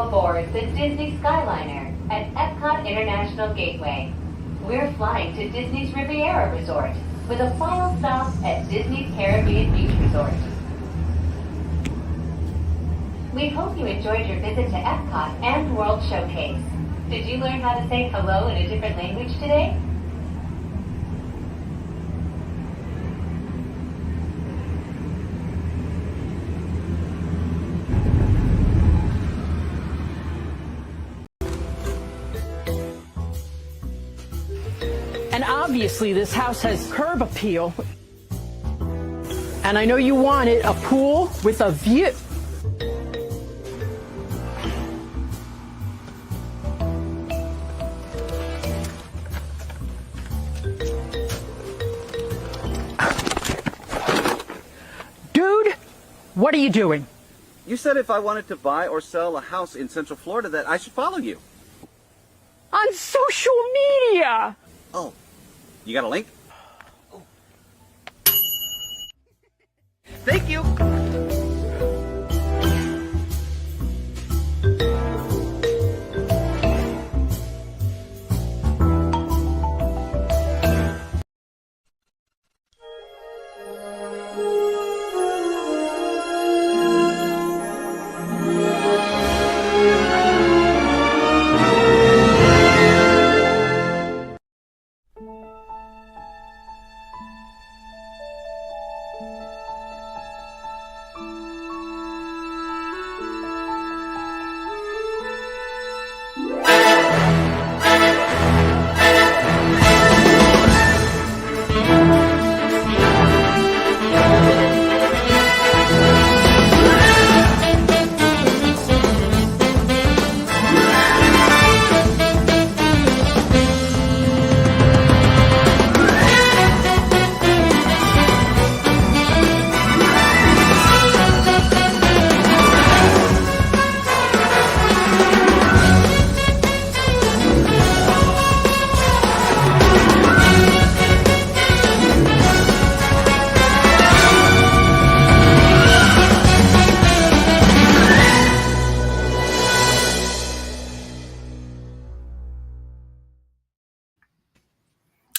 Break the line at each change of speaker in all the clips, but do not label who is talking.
aboard the Disney Skyliner at Epcot International Gateway. We're flying to Disney's Riviera Resort with a final stop at Disney's Caribbean Beach Resort. We hope you enjoyed your visit to Epcot and World Showcase. Did you learn how to say hello in a different language today?
And obviously this house has curb appeal. And I know you wanted a pool with a view. Dude, what are you doing?
You said if I wanted to buy or sell a house in Central Florida that I should follow you.
On social media.
Oh, you got a link? Thank you.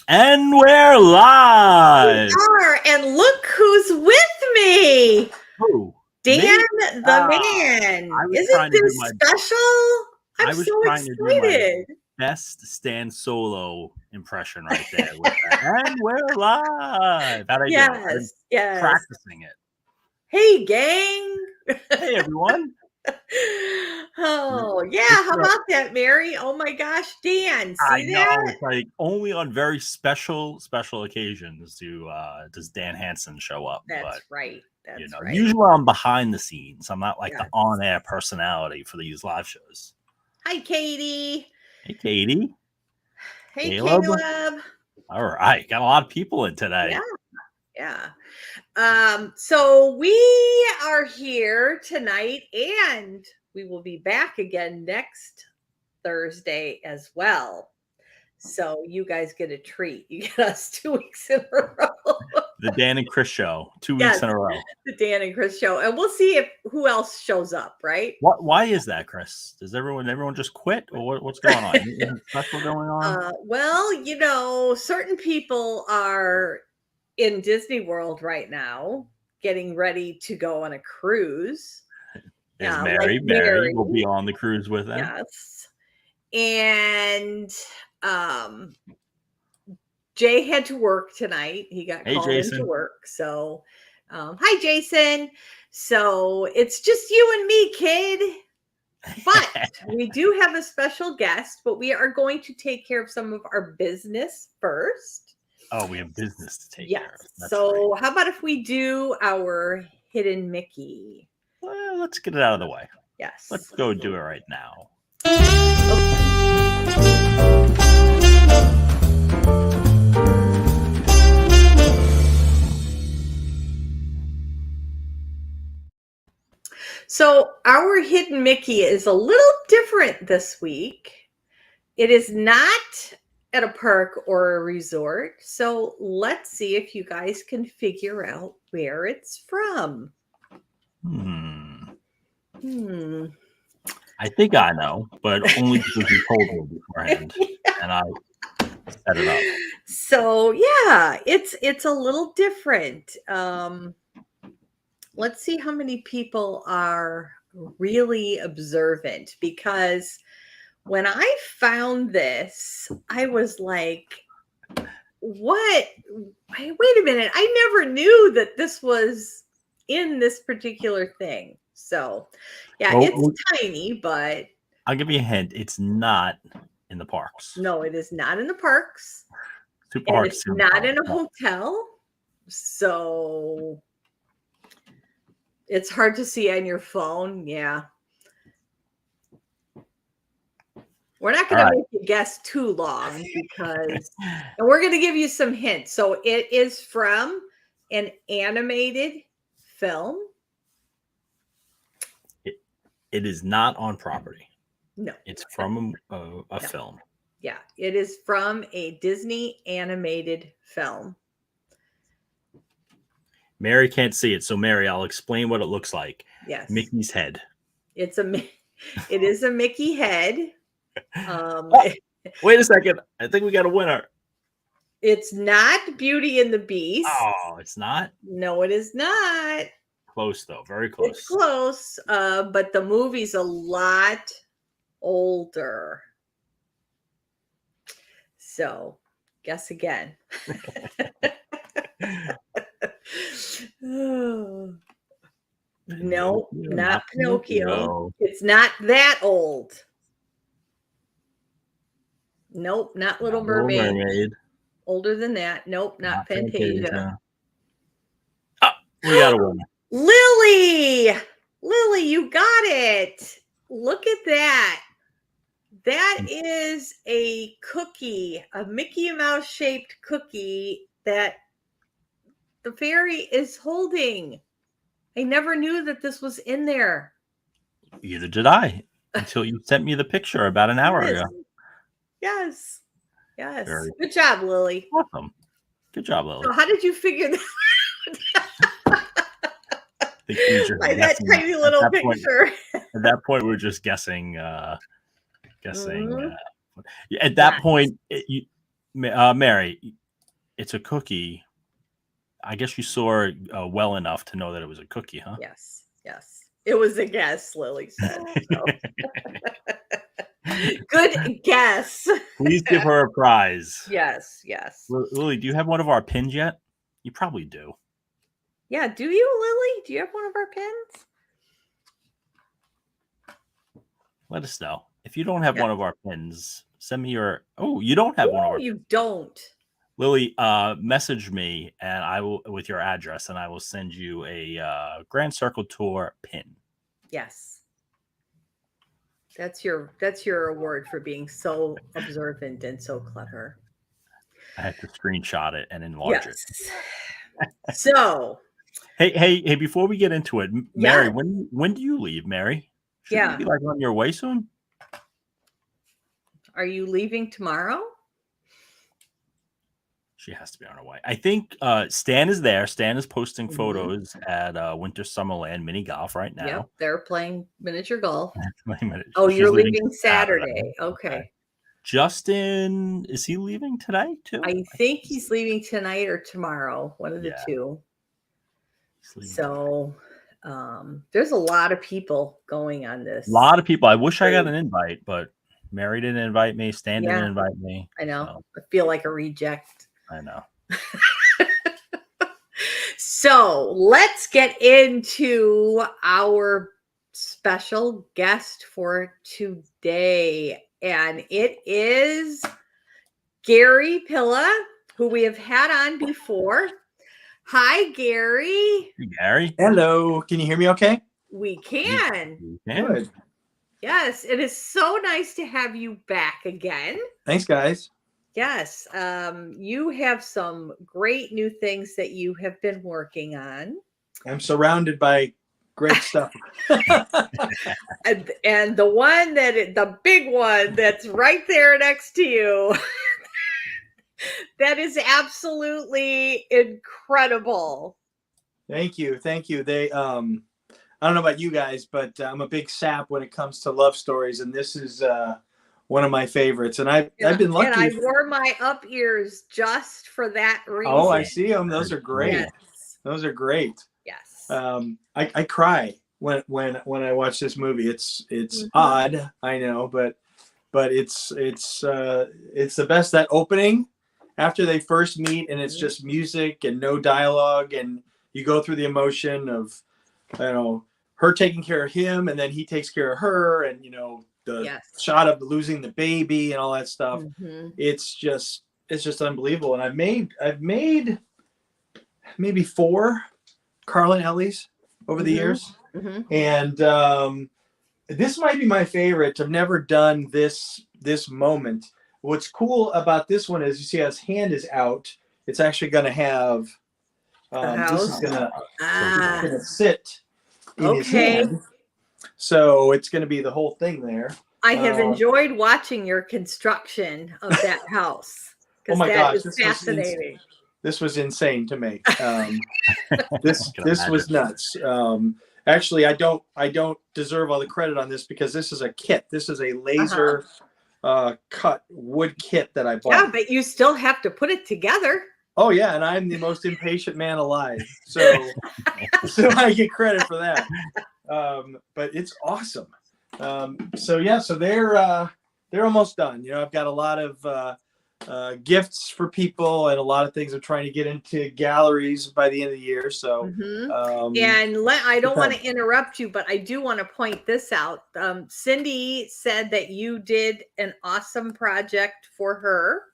And we're live.
We are, and look who's with me.
Who?
Dan
Me?
the man. Isn't this special? I'm so excited.
Best Stan Solo impression right there. With that. And we're live. How'd I do?
Yes.
Practicing it.
Hey, gang.
Hey, everyone.
Oh, yeah. How about that, Mary? Oh, my gosh. Dan, see that?
It's like only on very special occasions does Dan Hansen show up.
That's right. That's right.
Usually I'm behind the scenes. I'm not like the on-air personality for these live shows.
Hi, Katie.
Hey, Katie.
Hey, Caleb.
All right. Got a lot of people in today.
Yeah. So we are here tonight, and we will be back again next Thursday as well. So you guys get a treat. You get us 2 weeks in a row.
The Dan and Chris show, 2 weeks in a row.
The Dan and Chris show, and we'll see who else shows up. Right?
Why is that, Chris? Does everyone just quit, or what's going on? Anything special going on?
Well, certain people are in Disney World right now, getting ready to go on a cruise.
Is Mary? Mary will be on the cruise with them.
Yes. And Jay had to work tonight. He got called into work. So hi, Jason. So it's just you and me, kid. But we do have a special guest, but we are going to take care of some of our business first.
Oh, we have business to take care of.
So how about if we do our hidden Mickey?
Well, let's get it out of the way.
Yes.
Let's go do it right now.
So our hidden Mickey is a little different this week. It is not at a park or a resort. So let's see if you guys can figure out where it's from.
I think I know, but only because you told me beforehand, and I set it up.
So yeah, it's a little different. Let's see how many people are really observant, because when I found this, I was like, what? Wait a minute. I never knew that this was in this particular thing. So yeah,
Well,
it's tiny, but
I'll give you a hint. It's not in the parks.
no, it is not in the parks.
Super
And
hard
it's
to
not in a hotel. So it's hard to see on your phone. Yeah. We're not going to make you guess too long, because, and we're going to give you some hints. So it is from an animated film.
It is not on property.
No.
It's from a film.
Yeah, it is from a Disney animated film.
Mary can't see it, so Mary, I'll explain what it looks like.
Yes.
Mickey's head.
It is a Mickey head.
Wait a second. I think we got a winner.
It's not Beauty and the Beast.
Oh, it's not?
No, it is not.
Close, though. Very close.
It's close, but the movie's a lot older. So, guess again. Oh. No, not Pinocchio. It's not that old. Nope, not Little Mermaid. Older than that. Nope, not Fantasia.
Oh, we got a winner.
Lily, you got it. Look at that. That is a cookie, a Mickey Mouse shaped cookie that the fairy is holding. I never knew that this was in there.
Either did I, until you sent me the picture about an hour ago.
Yes. Good job, Lily.
Awesome. Good job, Lily.
So how did you figure that by that tiny little picture?
At that point, we're just guessing. At that point, Mary, it's a cookie. I guess you saw it well enough to know that it was a cookie, huh?
Yes. It was a guess, Lily said. So. Good guess.
Please give her a prize.
Yes.
Lily, do you have one of our pins yet? You probably do.
Yeah, do you, Lily? Do you have one of our pins?
Let us know. If you don't have one of our pins, send me your... Oh, you don't have one of our...
You don't.
Lily, message me and I will with your address, and I will send you a Grand Circle Tour pin.
Yes. That's your award for being so observant and so clever.
I had to screenshot it and enlarge it.
So,
hey, before we get into it, Mary, when do you leave, Mary? Shouldn't you be like on your way soon?
Are you leaving tomorrow?
She has to be on her way. I think Stan is there. Stan is posting photos at Winter Summerland Mini Golf right now.
Yep, they're playing miniature golf.
Oh,
you're leaving Saturday. Okay.
Justin, is he leaving today too?
I think he's leaving tonight or tomorrow, one of the two. So there's a lot of people going on this.
A lot of people. I wish I got an invite, but Mary didn't invite me. Stan didn't invite me.
I know. So. I feel like a reject.
I know.
So let's get into our special guest for today. And it is Gary Pilla, who we have had on before. Hi, Gary.
Hey, Gary.
Hello. Can you hear me okay?
We can.
Good.
Yes, it is so nice to have you back again.
Thanks, guys.
Yes, you have some great new things that you have been working on.
I'm surrounded by great stuff.
and the big one that's right there next to you, that is absolutely incredible.
Thank you. They I don't know about you guys, but I'm a big sap when it comes to love stories, and this is one of my favorites. And I've been lucky.
And I wore my up ears just for that reason.
Oh, I see them. Those are great.
Yes.
Those are great.
Yes.
I cry when I watch this movie. It's odd, I know, but it's the best. That opening after they first meet, and it's just music and no dialogue, and you go through the emotion of, her taking care of him, and then he takes care of her, and the shot of losing the baby and all that stuff. It's just unbelievable. And I've made maybe 4 Carlin Ellies over the years, and this might be my favorite. I've never done this moment. What's cool about this one is, you see how his hand is out. It's actually going to have this is going to sit in his hand. So it's going to be the whole thing there.
I have enjoyed watching your construction of that house.
Oh my gosh,
is fascinating.
This was insane to me. This was nuts. Actually, I don't deserve all the credit on this, because this is a kit. This is a laser cut wood kit that I bought.
Yeah, but you still have to put it together.
Oh yeah, and I'm the most impatient man alive. So I get credit for that. But it's awesome. So they're almost done. I've got a lot of gifts for people, and a lot of things I'm trying to get into galleries by the end of the year. So
I don't want to interrupt you, but I do want to point this out. Cindy said that you did an awesome project for her.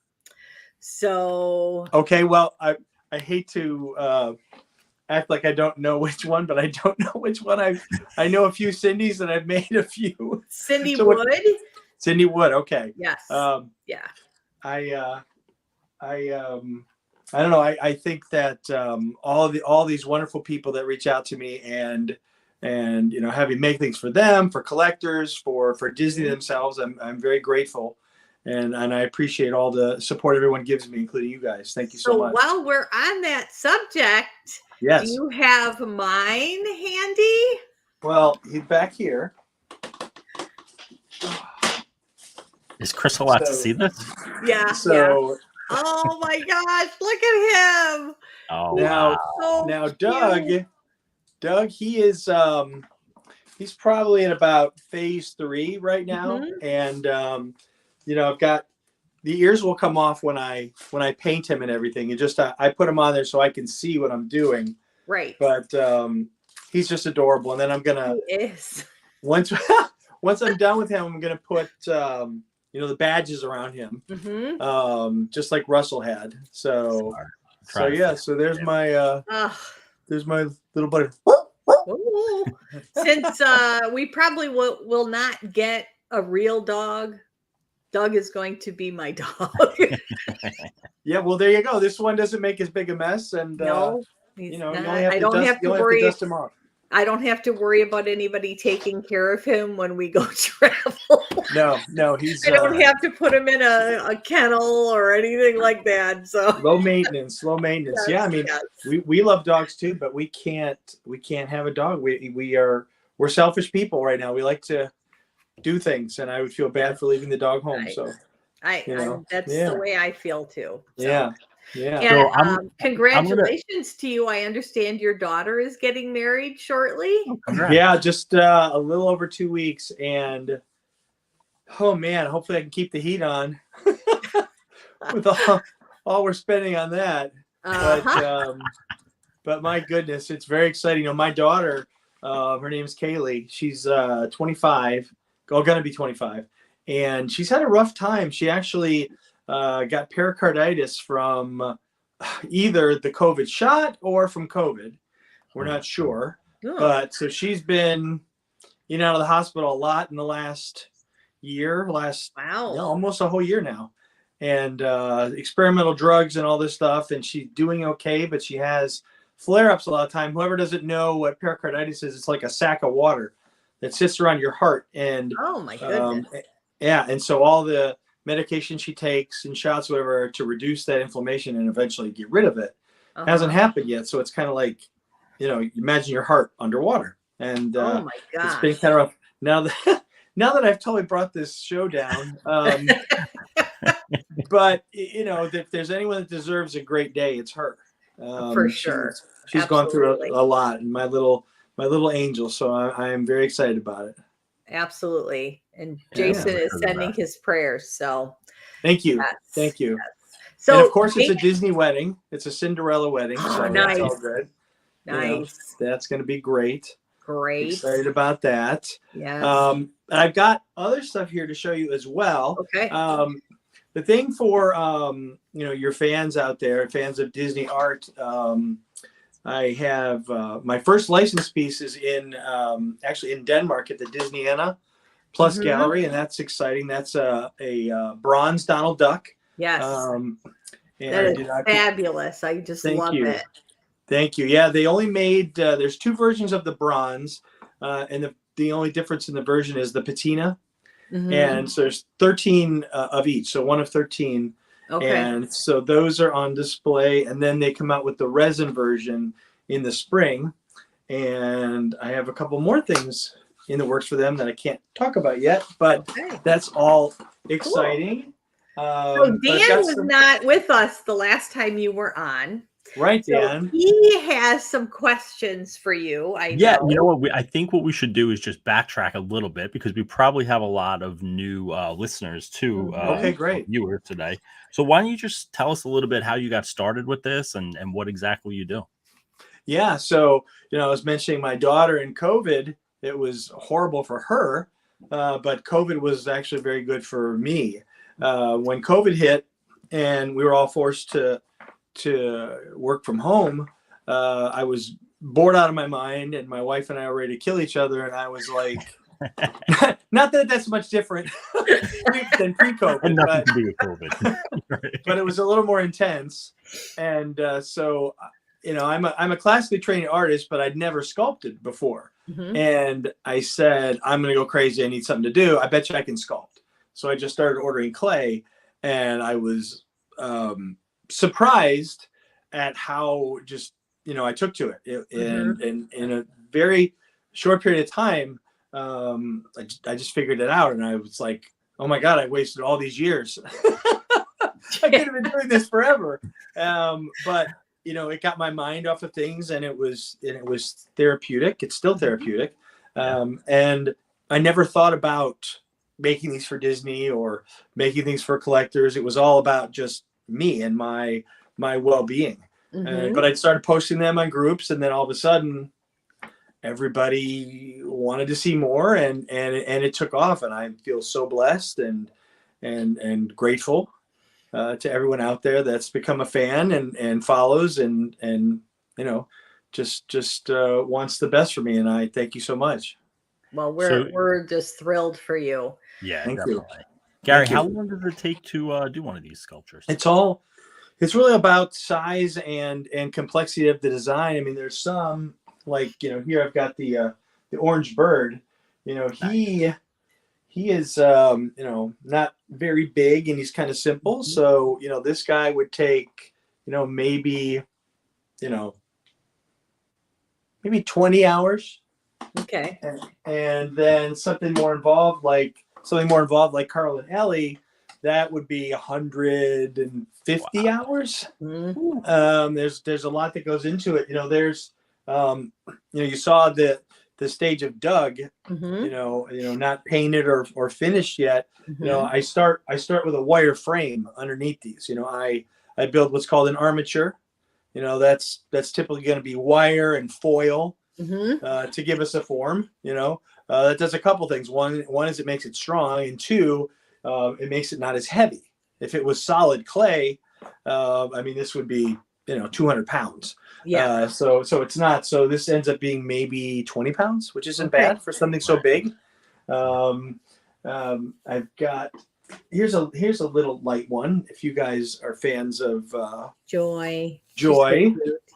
So
okay, well, I hate to act like I don't know which one, but I don't know which one. I know a few Cindy's, and I've made a few.
Cindy Wood.
Cindy Wood. Okay.
Yes. Yeah.
I don't know. I think that all these wonderful people that reach out to me and have me make things for them, for collectors, for Disney themselves, I'm very grateful. And I appreciate all the support everyone gives me, including you guys. Thank you so much.
While we're on that subject,
yes,
do you have mine handy?
Well, he's back here.
Is Chris allowed to see this?
Yeah.
So.
Yeah. Oh my gosh! Look at him.
Oh,
now, Doug, he is he's probably in about phase 3 right now, and I've got the ears will come off when I paint him and everything, and just I put him on there so I can see what I'm doing.
Right.
But he's just adorable, and then I'm gonna once I'm done with him, I'm gonna put the badges around him, just like Russell had. So there's my little buddy.
Since we probably will not get a real dog, Doug is going to be my dog.
Yeah, well, there you go. This one doesn't make as big a mess, and
no,
you only have to dust him off.
I don't have to worry about anybody taking care of him when we go travel.
No, he's.
I don't have to put him in a kennel or anything like that. So
low maintenance. Yes, yeah, I mean, we love dogs too, but we can't have a dog. We're selfish people right now. We like to do things, and I would feel bad for leaving the dog home. Right. So
that's the way I feel too. So.
Yeah.
And congratulations to you. I understand your daughter is getting married shortly.
Yeah, just a little over 2 weeks, and oh man, hopefully I can keep the heat on with all we're spending on that. But my goodness, it's very exciting. My daughter, her name's Kaylee. She's 25, going to be 25, and she's had a rough time. She actually got pericarditis from either the COVID shot or from COVID. We're not sure. Oh. But so she's been out of the hospital a lot in the last year, almost a whole year now. And experimental drugs and all this stuff. And she's doing okay, but she has flare-ups a lot of time. Whoever doesn't know what pericarditis is, it's like a sack of water that sits around your heart. And
oh my goodness.
And so all the medication she takes and shots, whatever, to reduce that inflammation and eventually get rid of it hasn't happened yet. So it's kind of like, imagine your heart underwater. and
Oh my
it's been
gosh.
kind of rough. Now that now that I've totally brought this show down, but if there's anyone that deserves a great day, it's her.
For sure.
She's gone through
Absolutely.
a lot, and my little angel. So I am very excited about it.
Absolutely. And
Yeah,
Jason
we've
is
heard of
sending
that.
his prayers. So
Thank you,
yes,
thank you.
yes.
And of
So
course, it's a Disney wedding. It's a Cinderella wedding,
oh,
so that's all
nice.
good.
Nice.
That's going to be great.
Great.
Excited about that.
Yes.
I've got other stuff here to show you as well.
Okay.
The thing for your fans out there, fans of Disney art, I have my first license piece is in actually in Denmark at the Disneyana Plus Gallery, and that's exciting. That's a bronze Donald Duck.
Yes.
That
is fabulous. I just love it.
Thank you. Yeah, they only made there's 2 versions of the bronze, and the only difference in the version is the patina. And so there's 13 of each, so 1 of 13. Okay. And so those are on display, and then they come out with the resin version in the spring. And I have a couple more things in the works for them that I can't talk about yet, but that's all exciting. Cool.
So Dan was not with us the last time you were on.
Right, Dan.
So he has some questions for you.
You know what? I think what we should do is just backtrack a little bit because we probably have a lot of new listeners too.
Okay, great.
Viewers today. So why don't you just tell us a little bit how you got started with this and what exactly you do?
Yeah. So, I was mentioning my daughter in COVID. It was horrible for her, but COVID was actually very good for me. When COVID hit and we were all forced to work from home, I was bored out of my mind, and my wife and I were ready to kill each other. And I was like, not that that's much different than pre-COVID,
nothing to do with COVID.
but it was a little more intense. And so, I'm a classically trained artist, but I'd never sculpted before. And I said, I'm going to go crazy. I need something to do. I bet you I can sculpt. So I just started ordering clay, and I was surprised at how just I took to it, and in a very short period of time, I just figured it out, and I was like, oh my god, I wasted all these years. I could have been doing this forever, but it got my mind off of things, and it was therapeutic. It's still therapeutic, and I never thought about making these for Disney or making things for collectors. It was all about just me and my well-being. But I started posting them on groups, and then all of a sudden everybody wanted to see more, and it took off, and I feel so blessed and grateful to everyone out there that's become a fan and follows and just wants the best for me, and I thank you so much.
Well, we're just thrilled for you.
Yeah,
thank
definitely.
you.
Gary, how long does it take to do one of these sculptures?
It's really about size and complexity of the design. I mean, there's some like, here I've got the orange bird. He is not very big, and he's kind of simple. So, this guy would take, maybe 20 hours.
Okay.
And then something more involved like Carl and Ellie, that would be 150 hours. There's a lot that goes into it. There's you saw the stage of Doug, not painted or finished yet. I start with a wire frame underneath these. I build what's called an armature. That's typically going to be wire and foil to give us a form. That does a couple things. One is it makes it strong, and 2, it makes it not as heavy. If it was solid clay, this would be 200 pounds. Yeah. So it's not. So this ends up being maybe 20 pounds, which isn't bad for something so big. I've got here's a little light one. If you guys are fans of
Joy.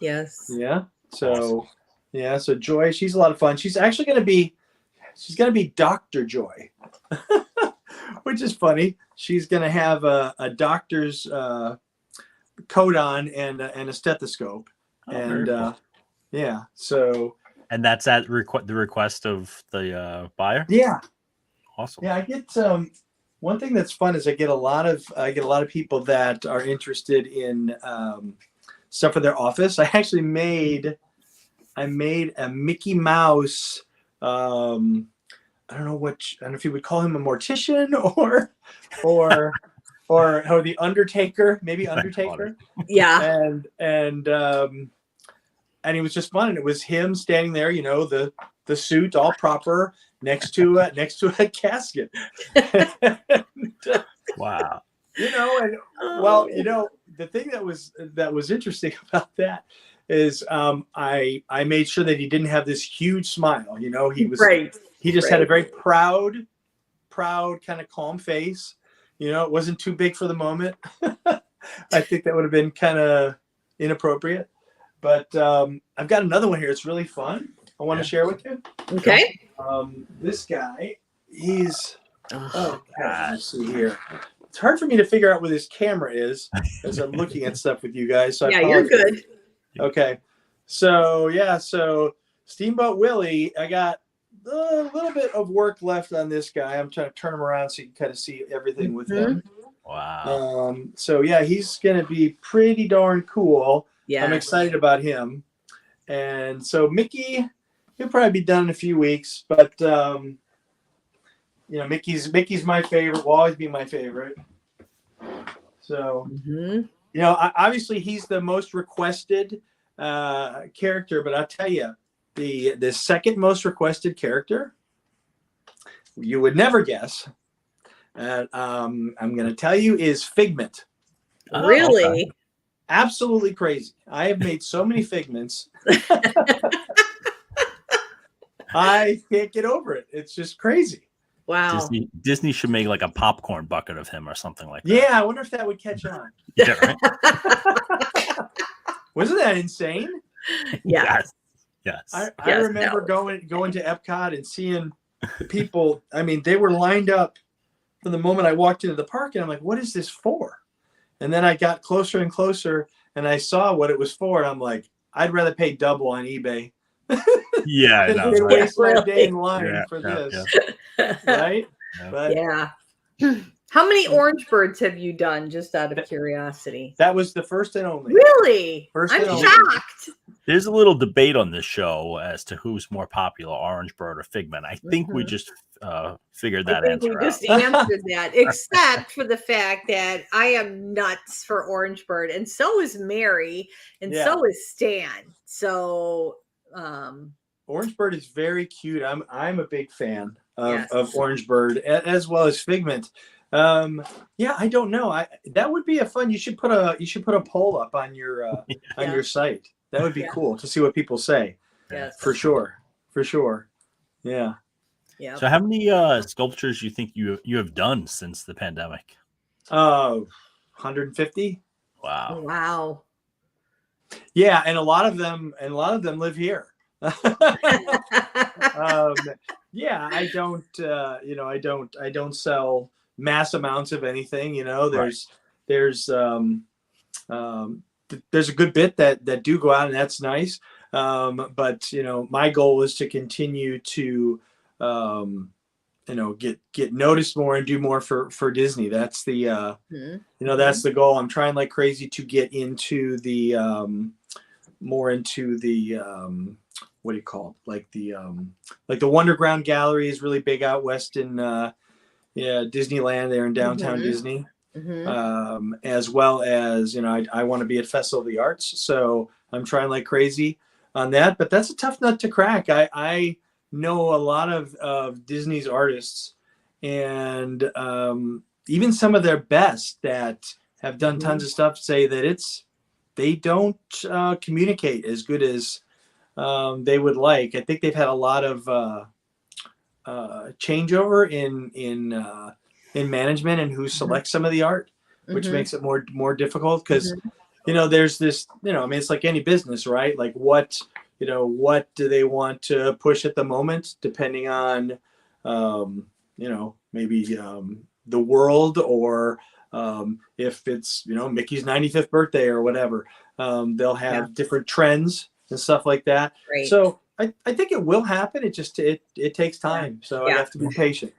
Yes.
Yeah. So so Joy, she's a lot of fun. She's actually going to be Dr. Joy, which is funny. She's going to have a doctor's coat on and a stethoscope. So
And that's at the request of the buyer.
Yeah,
Awesome.
yeah. I get one thing that's fun is I get a lot of people that are interested in stuff for their office. I actually made a Mickey Mouse. I don't know if you would call him a mortician or the Undertaker, maybe Undertaker.
Yeah.
And he was just fun. And it was him standing there, the suit all proper next to a casket.
Wow.
The thing that was interesting about that is I made sure that he didn't have this huge smile. He just had a very proud kind of calm face. It wasn't too big for the moment. I think that would have been kind of inappropriate. But I've got another one here. It's really fun. I want to share with you.
Okay.
This guy, he's let's see here. It's hard for me to figure out where this camera is as I'm looking at stuff with you guys. So
you're good.
Okay. So Steamboat Willie, I got a little bit of work left on this guy. I'm trying to turn him around so you can kind of see everything with him.
Wow.
He's going to be pretty darn cool.
Yeah.
I'm excited about him. And so Mickey, he'll probably be done in a few weeks, but Mickey's my favorite, will always be my favorite. So, obviously he's the most requested character, but I'll tell you, the second most requested character, you would never guess. I'm going to tell you is Figment.
Really?
Okay. Absolutely crazy. I have made so many Figments. I can't get over it. It's just crazy.
Wow.
Disney should make like a popcorn bucket of him or something like that.
Yeah, I wonder if that would catch on.
Yeah, right?
Wasn't that insane?
Yeah.
Yes.
I remember going to Epcot and seeing people. I mean, they were lined up from the moment I walked into the park, and I'm like, what is this for? And then I got closer and closer, and I saw what it was for, and I'm like, I'd rather pay double on eBay.
Yeah, I know.
Than waste my day in line for this.
Yeah.
Right?
Yeah.
But
Yeah. How many Orange Birds have you done, just out of curiosity?
that was the first and only.
Really?
First
I'm
and only.
shocked.
There's a little debate on this show as to who's more popular, Orange Bird or Figment. I think we just figured that answer
we just
out.
answered that, except for the fact that I am nuts for Orange Bird, and so is Mary, and so is Stan. So
Orange Bird is very cute. I'm a big fan of Orange Bird as well as Figment. I don't know. That would be a fun. You should put a poll up on your your site. That would be cool to see what people say.
Yes,
for sure. Yeah.
Yeah.
So, how many sculptures do you think you have done since the pandemic?
150.
Wow.
Wow.
Yeah, and a lot of them live here. I don't sell mass amounts of anything. There's a good bit that do go out, and that's nice. But my goal is to continue to get noticed more and do more for Disney. That's the that's the goal. I'm trying like crazy to get into the more into the what do you call it? Like the Wonderground Gallery is really big out west in Disneyland there in downtown Disney. As well as I want to be at Festival of the Arts, so I'm trying like crazy on that, but that's a tough nut to crack. I know a lot of Disney's artists, and even some of their best that have done tons of stuff say that they don't communicate as good as they would like. I think they've had a lot of changeover in management and who selects some of the art, which makes it more difficult because there's this it's like any business, right? Like what do they want to push at the moment, depending on maybe the world, or if it's Mickey's 95th birthday or whatever, they'll have different trends and stuff like that.
Right.
So I think it will happen. It just it takes time, so I have to be patient.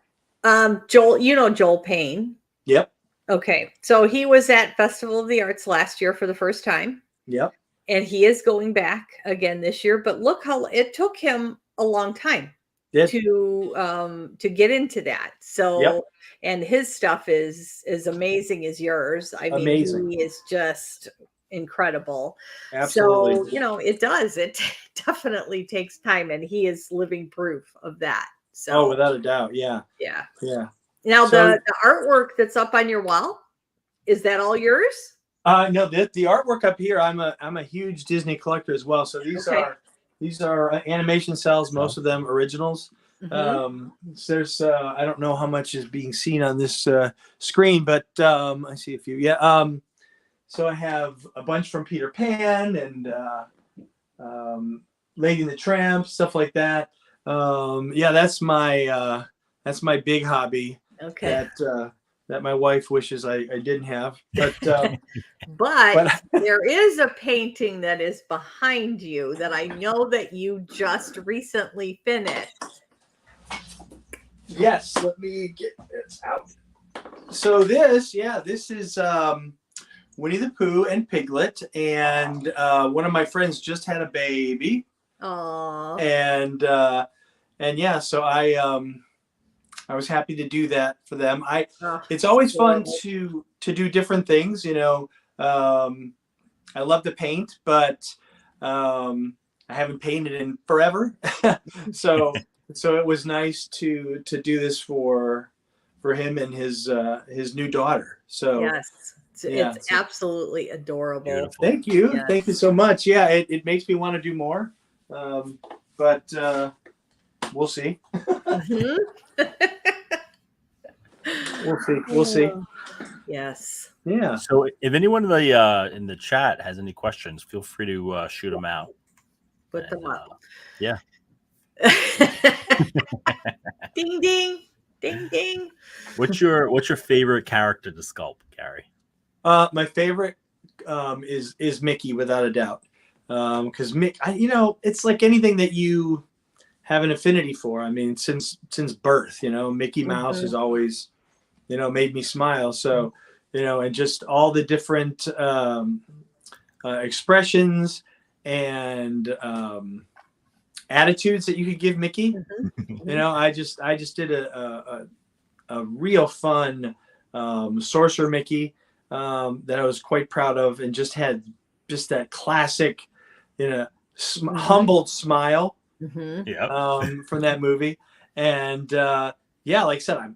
Joel, you know Joel Payne.
Yep.
Okay, so he was at Festival of the Arts last year for the first time.
Yep.
And he is going back again this year. But look how it took him a long time to get into that. So and his stuff is as amazing as yours. I mean, he is just incredible.
Absolutely.
So it does. It definitely takes time, and he is living proof of that. So
without a doubt. Yeah.
Now the artwork that's up on your wall, is that all yours?
No, the artwork up here, I'm a huge Disney collector as well. So these are animation cells, most of them originals. There's I don't know how much is being seen on this screen, but I see a few. Yeah. So I have a bunch from Peter Pan and Lady and the Tramp, stuff like that. That's my big hobby.
Okay.
That my wife wishes I didn't have, but
but there is a painting that is behind you that I know that you just recently finished.
Yes, let me get this out. So this is Winnie the Pooh and Piglet, and one of my friends just had a baby.
Aww.
And so I was happy to do that for them. It's always fun to do different things. I love to paint, but I haven't painted in forever. so it was nice to do this for him and his new daughter. So
yes, it's absolutely adorable.
Beautiful.
Thank you. Yes. Thank you so much. Yeah, it makes me want to do more. But we'll see. We'll see.
Yes.
Yeah.
So if anyone in the chat has any questions, feel free to shoot them out.
Put them up.
Yeah.
Ding ding, ding ding.
What's your favorite character to sculpt, Gary? My favorite is Mickey, without a doubt. Because it's like anything that you have an affinity for. I mean, since birth, Mickey Mouse has always, made me smile. So, and just all the different expressions and attitudes that you could give Mickey. I just did a real fun Sorcerer Mickey that I was quite proud of, and just had just that classic, humbled smile. From that movie. And like I said, I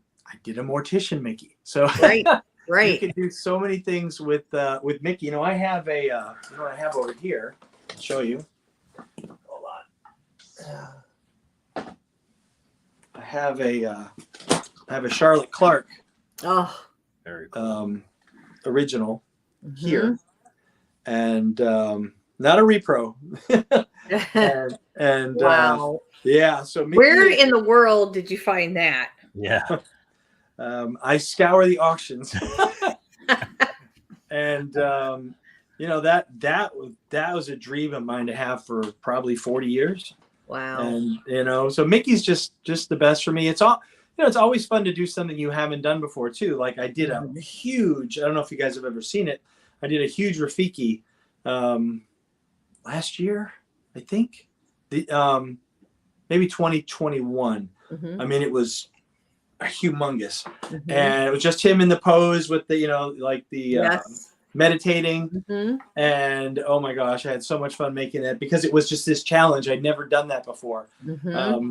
did a mortician Mickey. So
right.
You can do so many things with Mickey. I have what I have over here. I'll show you. Hold on. I have a Charlotte Clark.
Oh,
very cool.
Original here. And not a repro. and
wow.
So Mickey,
where in the world did you find that?
Yeah.
I scour the auctions. And that was a dream of mine to have for probably 40 years.
Wow.
And so Mickey's just the best for me. It's all it's always fun to do something you haven't done before too. Like I did a huge, I don't know if you guys have ever seen it. I did a huge Rafiki last year, I think. Maybe 2021. I mean, it was humongous, and it was just him in the pose with the meditating, and oh my gosh, I had so much fun making that because it was just this challenge. I'd never done that before,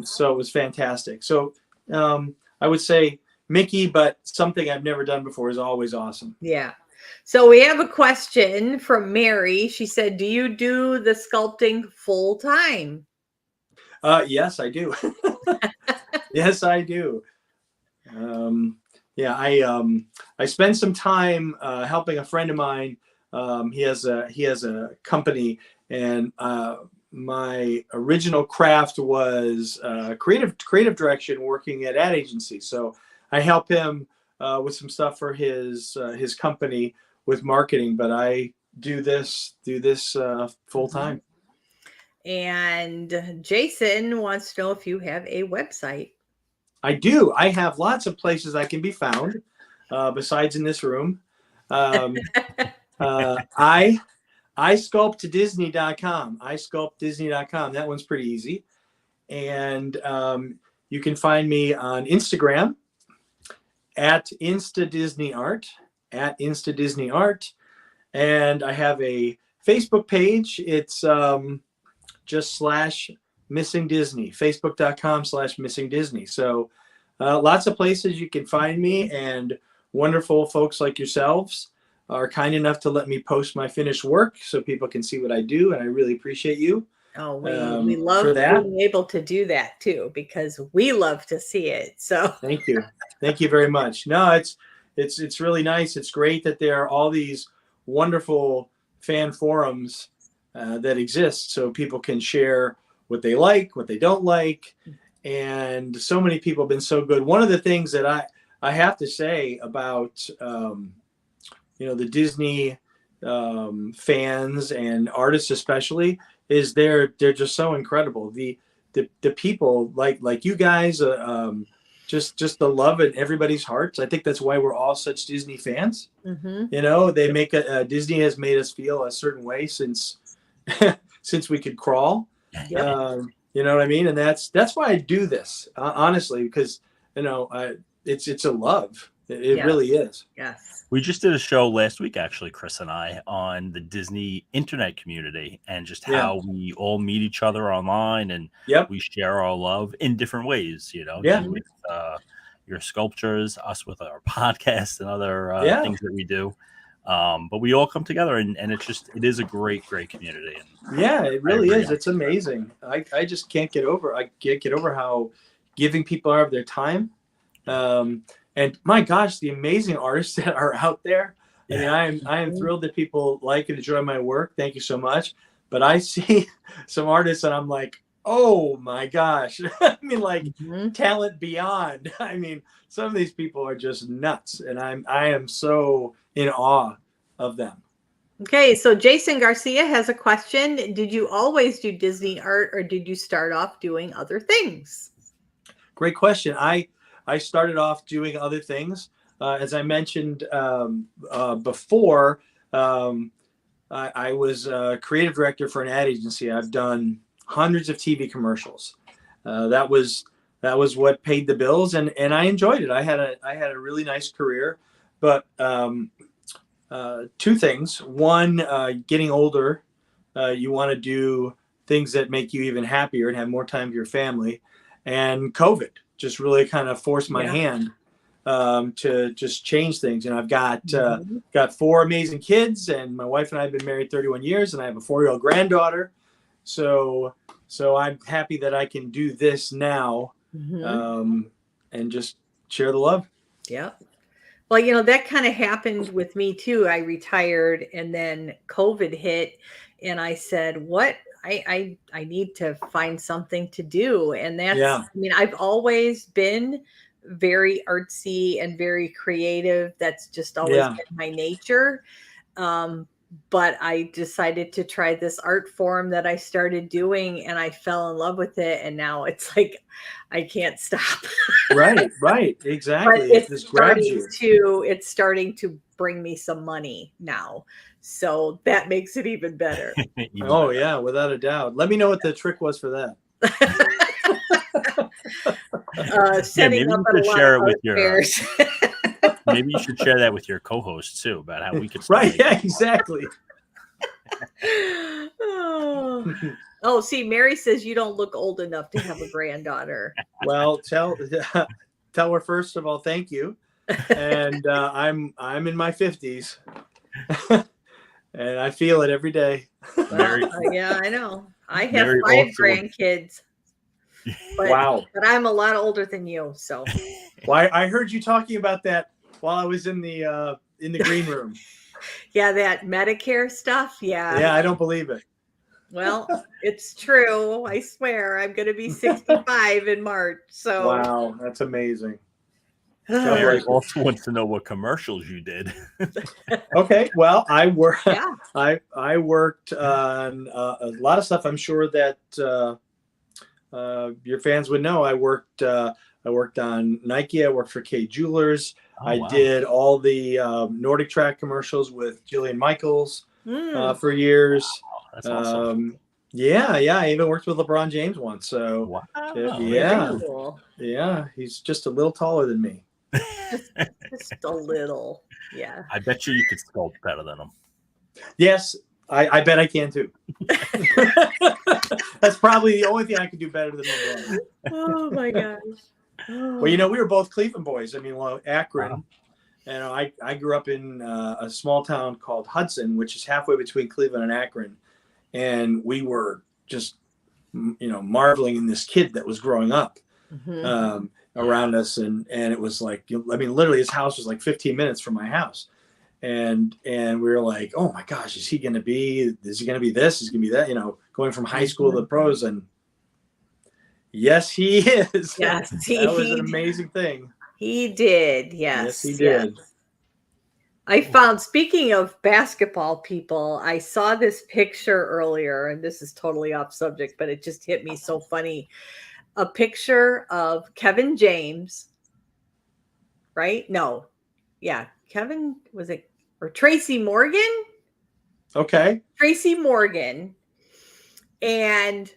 so it was fantastic. So I would say Mickey, but something I've never done before is always awesome.
Yeah. So we have a question from Mary. She said, "Do you do the sculpting full time?"
Yes, I do. Yes, I do. I spend some time helping a friend of mine. He has a company, and my original craft was creative direction, working at ad agency. So I help him with some stuff for his company with marketing, but I do this full time.
And Jason wants to know if you have a website.
I do. I have lots of places I can be found besides in this room. iSculptDisney.com. iSculptDisney.com. That one's pretty easy. And you can find me on Instagram at InstaDisneyArt, at InstaDisneyArt. And I have a Facebook page. It's just /Missing Disney, facebook.com/Missing Disney. So lots of places you can find me, and wonderful folks like yourselves are kind enough to let me post my finished work so people can see what I do, and I really appreciate you.
Oh, we love being able to do that too, because we love to see it. So
thank you very much. No, it's really nice. It's great that there are all these wonderful fan forums that exist, so people can share what they like, what they don't like, and so many people have been so good. One of the things that I have to say about the Disney fans and artists especially is they're just so incredible. The people like you guys, just the love in everybody's hearts. I think that's why we're all such Disney fans.
Mm-hmm.
They make Disney has made us feel a certain way since we could crawl. You know what I mean? And that's why I do this, honestly, because it's a love. It really is.
Yes.
We just did a show last week, actually, Chris and I, on the Disney internet community and just how we all meet each other online and we share our love in different ways, you with your sculptures, us with our podcast and other things that we do. But we all come together and it is a great community. And
it really is. It's amazing. I just can't get over. I can't get over how giving people are of their time. And my gosh, the amazing artists that are out there. I mean, I am thrilled that people like and enjoy my work. Thank you so much. But I see some artists and I'm like, oh my gosh. I mean, like talent beyond. I mean, some of these people are just nuts. And I am so in awe of them.
Okay, so Jason Garcia has a question. Did you always do Disney art, or did you start off doing other things?
Great question. I started off doing other things. As I mentioned before, I was a creative director for an ad agency. I've done hundreds of TV commercials. That was what paid the bills, and I enjoyed it. I had a really nice career, but two things. One, getting older, you want to do things that make you even happier and have more time for your family. And COVID just really kind of forced my hand to just change things. And I've got 4 amazing kids, and my wife and I have been married 31 years, and I have a 4-year-old granddaughter. So I'm happy that I can do this now, and just share the love.
Yeah. Well, that kind of happened with me too. I retired and then COVID hit, and I said, what? I need to find something to do. And that's, I mean, I've always been very artsy and very creative. That's just always been my nature. But I decided to try this art form that I started doing, and I fell in love with it. And now it's like, I can't stop.
Right. Exactly.
It's starting to bring me some money now. So that makes it even better.
Oh yeah, without a doubt. Let me know what the trick was for that.
Setting up a lot of art fairs.
Maybe you should share that with your co-host too, about how we could.
Right. Yeah. Exactly.
Oh, see, Mary says you don't look old enough to have a granddaughter.
Well, tell her first of all, thank you. And I'm in my 50s. And I feel it every day.
Yeah, I know. I have 5 grandkids. But I'm a lot older than you, so.
Well, I heard you talking about that while I was in the green room.
Yeah, that Medicare stuff. Yeah.
Yeah, I don't believe it.
Well, it's true. I swear, I'm going to be 65 in March. So.
Wow, that's amazing.
Gary also wants to know what commercials you did.
Okay, well, I worked on a lot of stuff. I'm sure that your fans would know. I worked on Nike. I worked for Kay Jewelers. I did all the Nordic Track commercials with Jillian Michaels for years.
Wow, that's awesome.
Yeah. I even worked with LeBron James once. So
Very cool.
Yeah, he's just a little taller than me.
Just a little. Yeah.
I bet you could sculpt better than him.
Yes, I bet I can too. That's probably the only thing I could do better than LeBron.
Oh my gosh.
Well, we were both Cleveland boys. I mean, Akron. And I grew up in a small town called Hudson, which is halfway between Cleveland and Akron. And we were just, marveling in this kid that was growing up around us. And it was like, literally his house was like 15 minutes from my house. And we were like, oh my gosh, is he going to be this? Is he going to be that? Going from high school to the pros. And yes, he is.
Yes,
that was an amazing thing.
He did.
Yes, he did.
I found, speaking of basketball people, I saw this picture earlier, and this is totally off subject, but it just hit me so funny. A picture of Kevin James, right? No. Yeah. Kevin, was it, or Tracy Morgan?
Okay.
Tracy Morgan and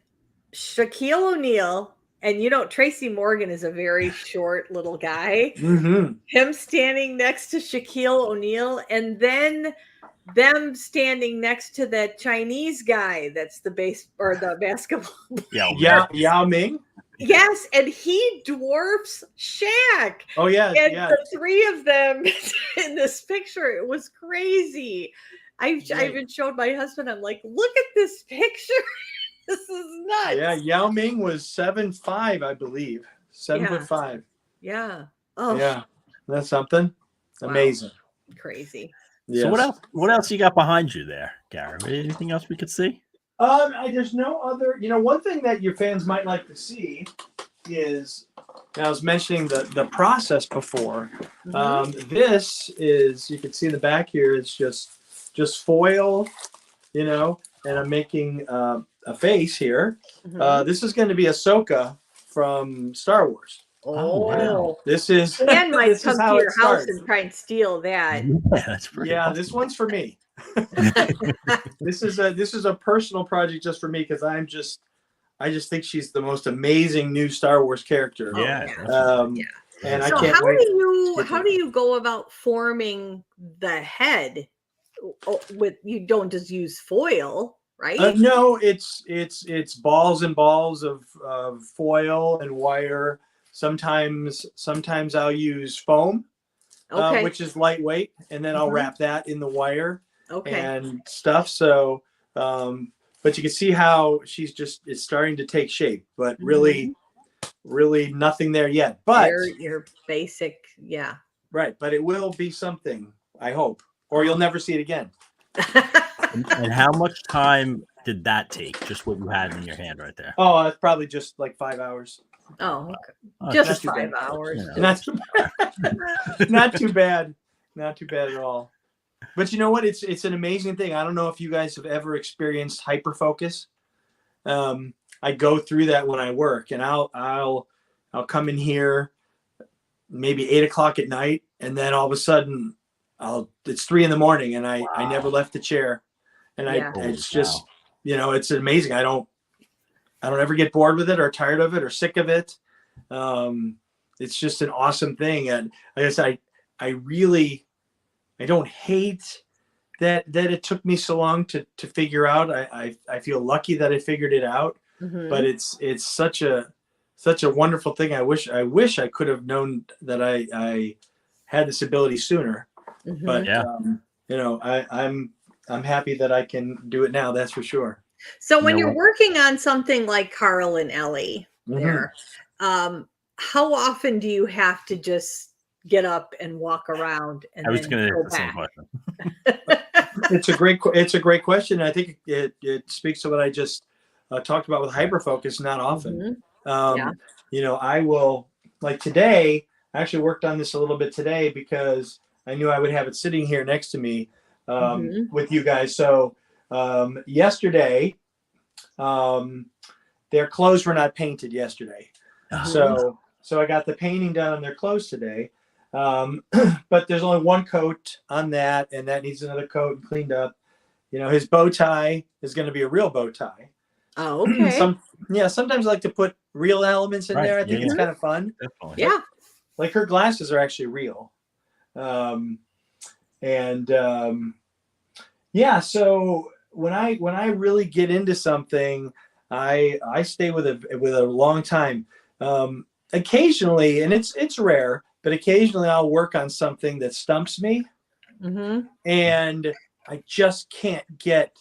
Shaquille O'Neal. And Tracy Morgan is a very short little guy.
Mm-hmm.
Him standing next to Shaquille O'Neal, and then them standing next to that Chinese guy that's the basketball.
Yao Ming.
Yes, and he dwarfs Shaq.
Oh yeah,
and the three of them in this picture, it was crazy. I even showed my husband. I'm like, look at this picture. This is nuts.
Yeah, Yao Ming was 7'5", I believe. 7'5".
Yeah. Oh.
Yeah. That's something.
Wow.
Amazing.
Crazy.
Yes.
So what else you got behind you there, Gary? Anything else we could see?
There's no other. One thing that your fans might like to see is, I was mentioning the process before. Mm-hmm. This is, you can see in the back here, it's just foil, and I'm making a face here. Mm-hmm. This is going to be Ahsoka from Star Wars.
Oh, wow.
This is.
Dan might come to your house and try and steal that.
Yeah, that's pretty.
Yeah, awesome. This one's for me. This is a personal project just for me, because I just think she's the most amazing new Star Wars character.
Yeah.
And
so
I can't wait.
How do you go about forming the head? You don't just use foil, right?
No, it's balls and balls of foil and wire. Sometimes I'll use foam, which is lightweight, and then I'll wrap that in the wire and stuff. So, but you can see how it's starting to take shape, but really nothing there yet. But
your basic, yeah.
Right, but it will be something, I hope, or you'll never see it again.
And how much time did that take? Just what you had in your hand right there?
Oh, it's probably just like 5 hours.
Oh, okay. Just 5 hours.
Yeah. Not too bad. Not too bad. Not too bad at all. But you know what? It's an amazing thing. I don't know if you guys have ever experienced hyperfocus. I go through that when I work, and I'll come in here maybe 8 o'clock at night, and then all of a sudden it's 3 a.m. and I never left the chair, and it's just it's amazing. I don't ever get bored with it or tired of it or sick of it. It's just an awesome thing, and I guess I don't hate that it took me so long to figure out. I feel lucky that I figured it out, but it's such a wonderful thing. I wish I could have known that I had this ability sooner. But I'm happy that I can do it now. That's for sure.
So when you're working on something like Carl and Ellie there, how often do you have to just get up and walk around? And I was going to ask the same question.
It's a great question. I think it speaks to what I just talked about with hyperfocus. Not often. I will, like today, I actually worked on this a little bit today because I knew I would have it sitting here next to me with you guys. So yesterday, their clothes were not painted yesterday. So I got the painting done on their clothes today. But there's only one coat on that, and that needs another coat and cleaned up. You know, his bow tie is going to be a real bow tie.
Oh, okay.
Sometimes I like to put real elements in there. I think it's kind of fun.
Definitely.
Yeah.
Like her glasses are actually real. So when I really get into something, I stay with a long time. Occasionally, and it's rare, but occasionally I'll work on something that stumps me, and I just can't get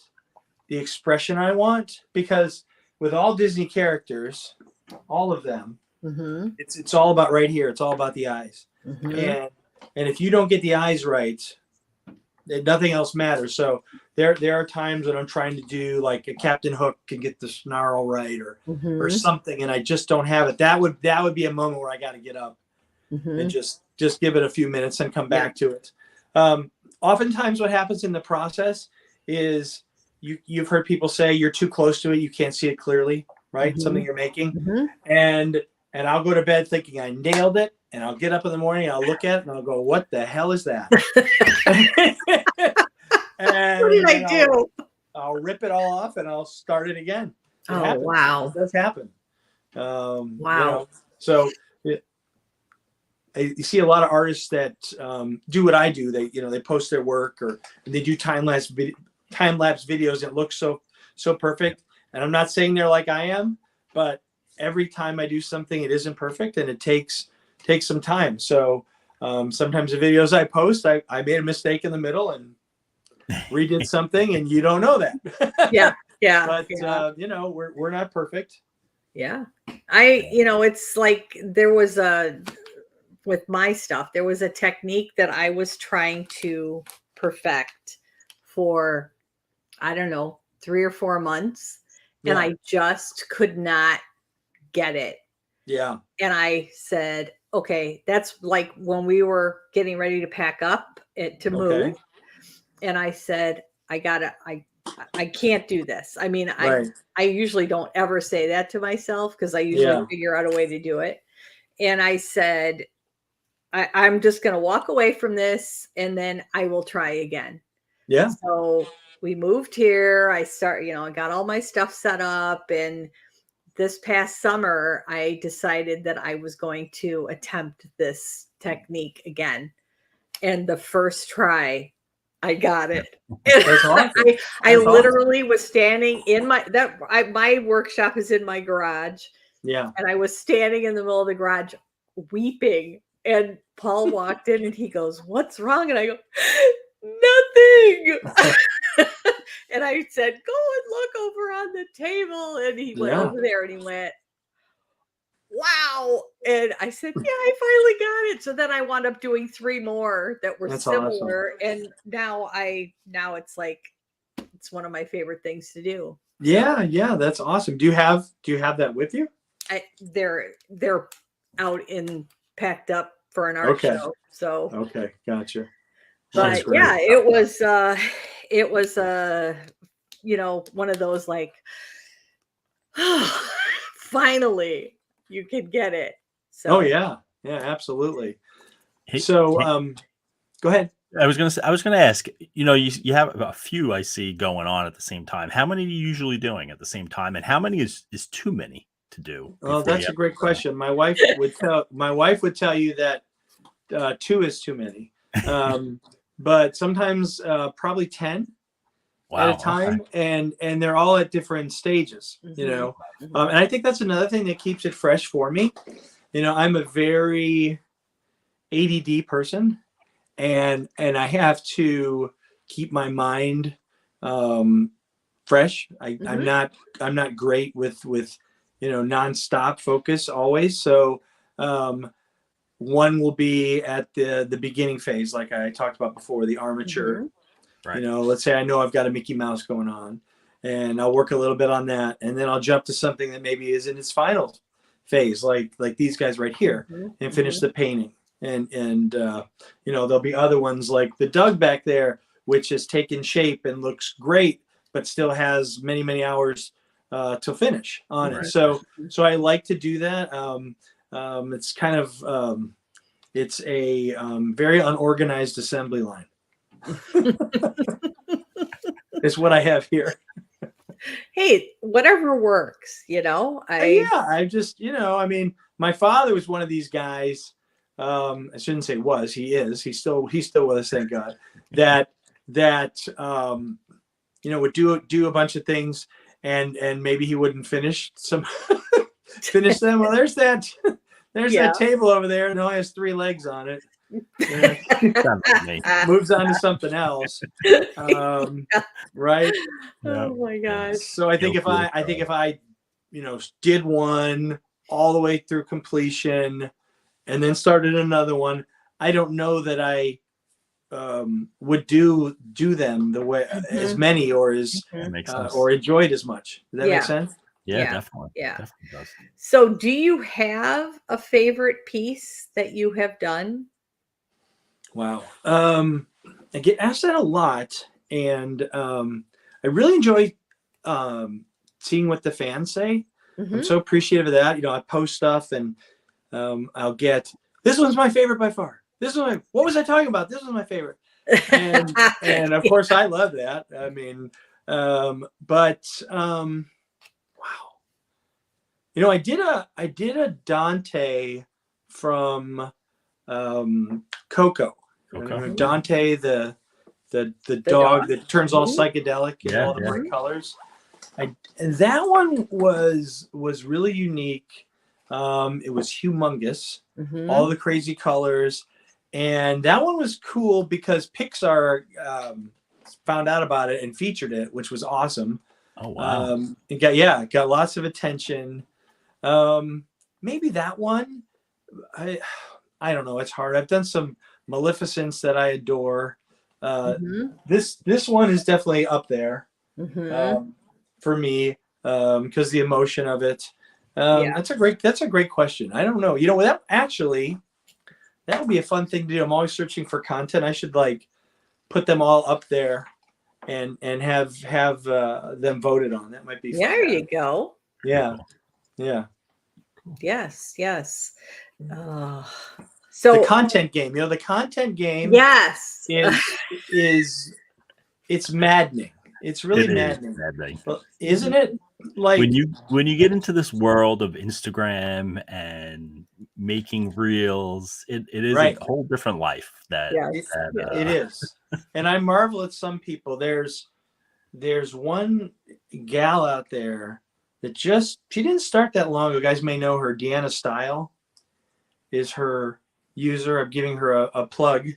the expression I want, because with all Disney characters, all of them, it's all about right here. It's all about the eyes, and if you don't get the eyes right, nothing else matters. So there are times when I'm trying to do like a Captain Hook and get the snarl right or something, and I just don't have it. That would be a moment where I got to get up and just give it a few minutes and come back to it. Oftentimes what happens in the process is you've heard people say you're too close to it, you can't see it clearly, right? Something you're making, and I'll go to bed thinking I nailed it, and I'll get up in the morning and I'll look at it and I'll go, what the hell is that? And what did I do? I'll rip it all off and I'll start it again. It happens. Wow. It does happen. Wow. You know, so you see a lot of artists that do what I do. They post their work and they do time lapse videos that look so perfect. And I'm not saying they're like I am, but every time I do something, it isn't perfect, and it takes some time. So sometimes the videos I post, I made a mistake in the middle and redid something, and you don't know that. But you know, we're not perfect.
It's like there was with my stuff, there was a technique that I was trying to perfect for, I don't know, 3 or 4 months, and I just could not get it. And I said, okay, that's like when we were getting ready to pack up to move. And I said, I can't do this. I mean, I usually don't ever say that to myself, because I usually figure out a way to do it. And I said, I'm just going to walk away from this, and then I will try again. So we moved here. I got all my stuff set up, and this past summer, I decided that I was going to attempt this technique again. And the first try, I got it. That's awesome. I literally was standing in my workshop is in my garage. And I was standing in the middle of the garage weeping. And Paul walked in and he goes, "What's wrong?" And I go, "Nothing." And I said, "Go and look over on the table." And he went over there and he went, "Wow." And I said, "Yeah, I finally got it." So then I wound up doing 3 more that were similar. Awesome. And now it's like, it's one of my favorite things to do.
Yeah, that's awesome. Do you have that with you?
They're out packed up for an art show. So
okay, gotcha.
But yeah, it was one of those like, finally you can get it. So
yeah, absolutely. So go ahead.
I was gonna ask, you have a few I see going on at the same time. How many are you usually doing at the same time, and how many is too many to do?
Oh, that's a great question. My wife would tell you that 2 is too many. But sometimes probably 10 at a time, and they're all at different stages, and I think that's another thing that keeps it fresh for me. I'm a very ADD person, and I have to keep my mind fresh. I'm not great with nonstop focus always. So one will be at the beginning phase, like I talked about before, the armature. Let's say I know I've got a Mickey Mouse going on, and I'll work a little bit on that, and then I'll jump to something that maybe is in its final phase, like these guys right here, and finish the painting. and you know, there'll be other ones like the Doug back there, which has taken shape and looks great, but still has many hours to finish on it. So I like to do that. It's kind of it's a very unorganized assembly line. It's what I have here.
Hey, whatever works, you know.
I just, you know, I mean, my father was one of these guys. I shouldn't say was. He is. He's still with us, thank God. That you know, would do a bunch of things, and maybe he wouldn't finish them. Well, there's that table over there, and it only has 3 legs on it. Moves on to something else. Right.
Oh my gosh.
So I think if I you know, did one all the way through completion and then started another one, I don't know that I would do them the way as many or as or enjoyed as much. Does that make sense?
Yeah, definitely.
Yeah.
Definitely does.
So do you have a favorite piece that you have done?
Wow. I get asked that a lot, and I really enjoy seeing what the fans say. I'm so appreciative of that. You know, I post stuff, and I'll get, this one's my favorite by far. This one, what was I talking about? This was my favorite. And of course, I love that. I mean, wow. You know, I did a Dante from Coco. Dante, the dog that turns all psychedelic and all the bright colors. And that one was really unique. It was humongous, all the crazy colors, and that one was cool because Pixar found out about it and featured it, which was awesome.
Oh wow!
It got lots of attention. Maybe that one. I don't know. It's hard. I've done some Maleficents that I adore. This one is definitely up there for me because the emotion of it. That's a great question. I don't know. You know, that would be a fun thing to do. I'm always searching for content. I should like put them all up there and have them voted on. That might be fun.
There you go.
Yeah.
Yes. So
the content game, you know,
yes,
is it's maddening. It's really maddening. Well, isn't it? Like
when you get into this world of Instagram and making reels, it is a whole different life. It
is. And I marvel at some people. There's one gal out there that she didn't start that long ago. You guys may know her. Deanna Style is her user. I'm giving her a plug.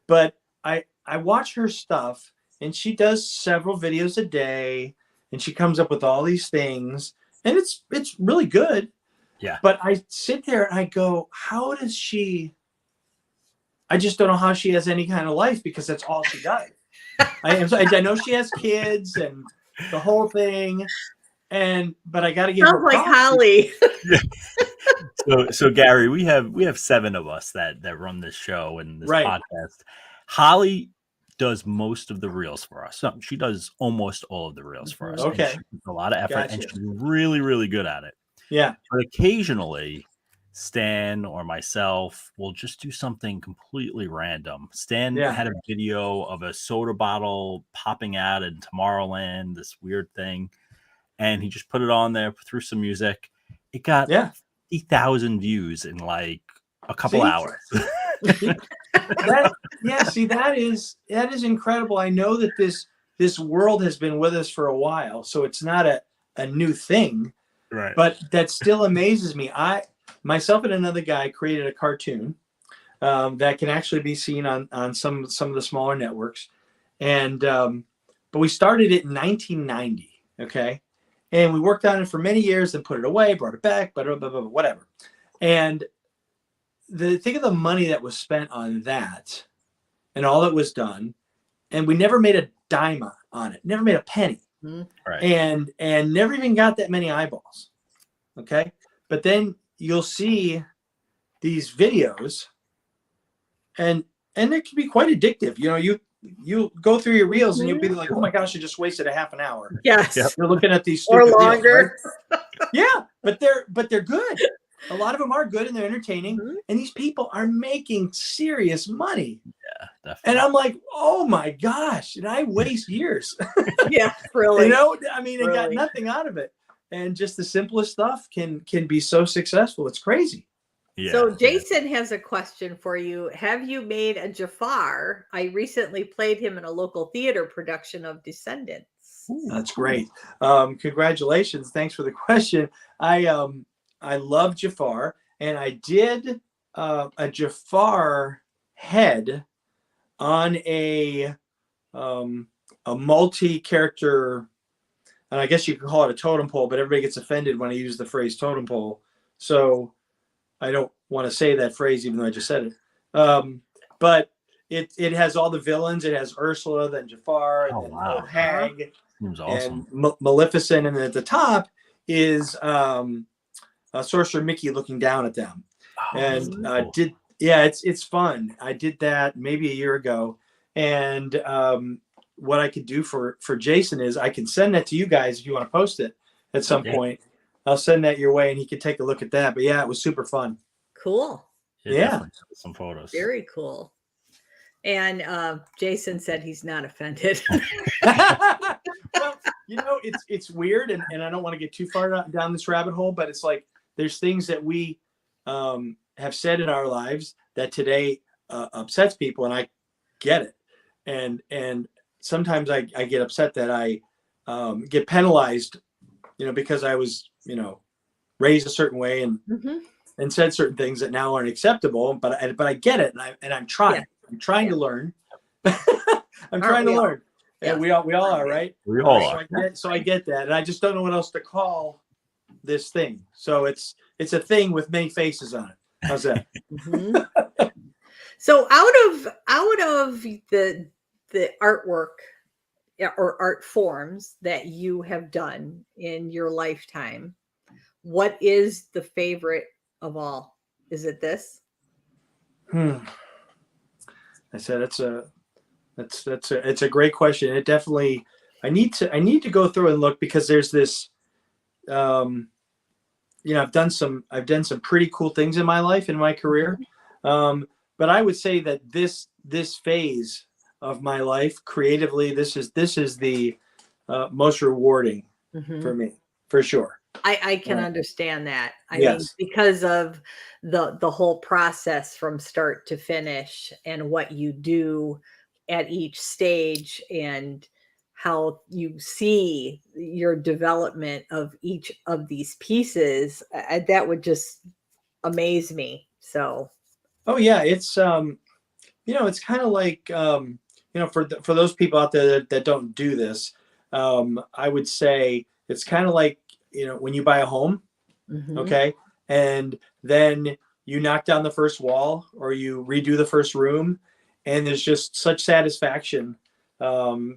But I watch her stuff, and she does several videos a day, and she comes up with all these things, and it's really good. Yeah. But I sit there and I go, how does she? I just don't know how she has any kind of life, because that's all she does. I know she has kids and the whole thing, but I got to give her
like Holly.
So Gary, we have 7 of us that run this show and this podcast. Holly does most of the reels for us. So she does almost all of the reels for us.
Okay.
She puts a lot of effort, and she's really, really good at it.
Yeah.
But occasionally Stan or myself will just do something completely random. Stan had a video of a soda bottle popping out in Tomorrowland, this weird thing. And he just put it on there, threw some music. It got 50,000 views in like a couple hours.
That is incredible. I know that this world has been with us for a while, so it's not a new thing.
Right.
But that still amazes me. Myself and another guy created a cartoon that can actually be seen on some of the smaller networks. And but we started it in 1990, okay? And we worked on it for many years and put it away, brought it back, whatever. And think of the money that was spent on that and all that was done. And we never made a dime on it, never made a penny.
Right.
And never even got that many eyeballs. Okay. But then you'll see these videos, and it can be quite addictive. You know, you go through your reels and you'll be like, oh my gosh, I just wasted a half an hour.
Yes.
You're looking at these
or
stupid
longer.
Reels, right? Yeah, but they're good. A lot of them are good and they're entertaining. And these people are making serious money.
Yeah, definitely.
And I'm like, oh my gosh, did I waste years?
Yeah, really.
You know, I mean,
really.
I got nothing out of it. And just the simplest stuff can be so successful. It's crazy.
Yeah,
so Jason has a question for you. Have you made a Jafar? I recently played him in a local theater production of Descendants.
Ooh, that's great. Congratulations. Thanks for the question. I love Jafar, and I did a Jafar head on a multi-character, and I guess you could call it a totem pole, but everybody gets offended when I use the phrase totem pole. So I don't want to say that phrase, even though I just said it. But it has all the villains. It has Ursula, then Jafar, and then Old Hag,
awesome.
and Maleficent, and then at the top is Sorcerer Mickey looking down at them. And
cool.
it's fun. I did that maybe a year ago, and what I could do for Jason is I can send that to you guys if you want to post it at some point. I'll send that your way and he could take a look at that. But yeah, it was super fun.
Cool.
Yeah.
Some photos.
Very cool. And Jason said he's not offended.
Well, you know, it's weird, and I don't want to get too far down this rabbit hole, but it's like there's things that we have said in our lives that today upsets people, and I get it. And sometimes I get upset that I get penalized, you know, because I was, you know, raised a certain way and said certain things that now aren't acceptable. But I get it, and I'm trying. Yeah. I'm trying to learn. I'm trying to learn. Yeah. And we all are, right?
We all are.
So I get that, and I just don't know what else to call this thing. So it's a thing with many faces on it. How's that?
So out of the artwork or art forms that you have done in your lifetime, what is the favorite of all? Is it this?
I said it's a great question. It definitely, I need to go through and look, because there's this, you know, I've done some pretty cool things in my life, in my career. But I would say that this phase of my life creatively, this is the most rewarding for me, for sure.
I can understand that. I mean, because of the whole process from start to finish and what you do at each stage and how you see your development of each of these pieces, that would just amaze me. So.
Oh yeah. It's, you know, it's kind of like, you know, for those people out there that don't do this, I would say it's kind of like, you know, when you buy a home, okay, and then you knock down the first wall or you redo the first room, and there's just such satisfaction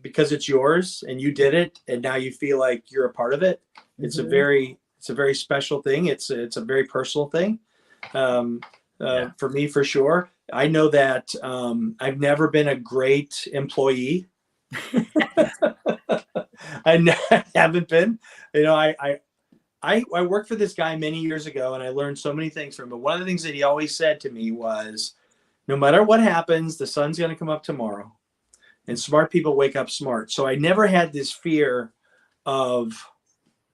because it's yours and you did it, and now you feel like you're a part of it. It's a very special thing. It's a very personal thing for me, for sure. I know that I've never been a great employee. I haven't been. You know, I worked for this guy many years ago, and I learned so many things from him. But one of the things that he always said to me was, no matter what happens, the sun's going to come up tomorrow, and smart people wake up smart. So I never had this fear of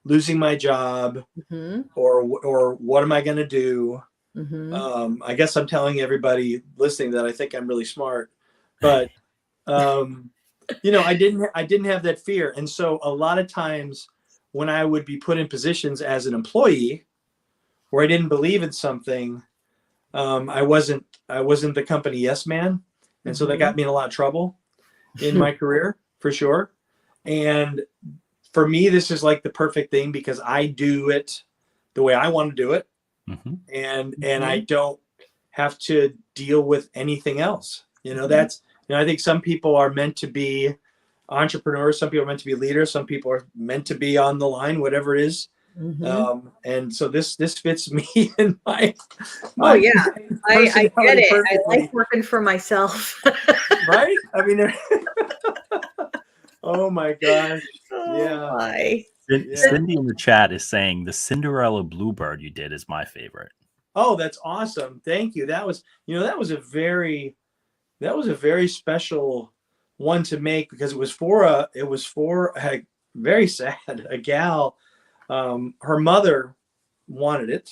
losing my job or what am I going to do? I guess I'm telling everybody listening that I think I'm really smart, but you know, I didn't have that fear. And so a lot of times when I would be put in positions as an employee where I didn't believe in something, I wasn't the company yes man. And so that got me in a lot of trouble in my career, for sure. And for me, this is like the perfect thing, because I do it the way I want to do it. And I don't have to deal with anything else. You know, that's, you know, I think some people are meant to be entrepreneurs. Some people are meant to be leaders. Some people are meant to be on the line, whatever it is And so this fits me in my
oh yeah, I get it.
Perfectly.
I like working for myself.
Right? I mean, oh my gosh. Yeah.
My.
Cindy in the chat is saying the Cinderella Bluebird you did is my favorite.
Oh, that's awesome. Thank you. That was a very special one to make, because it was for a very sad, a gal. Her mother wanted it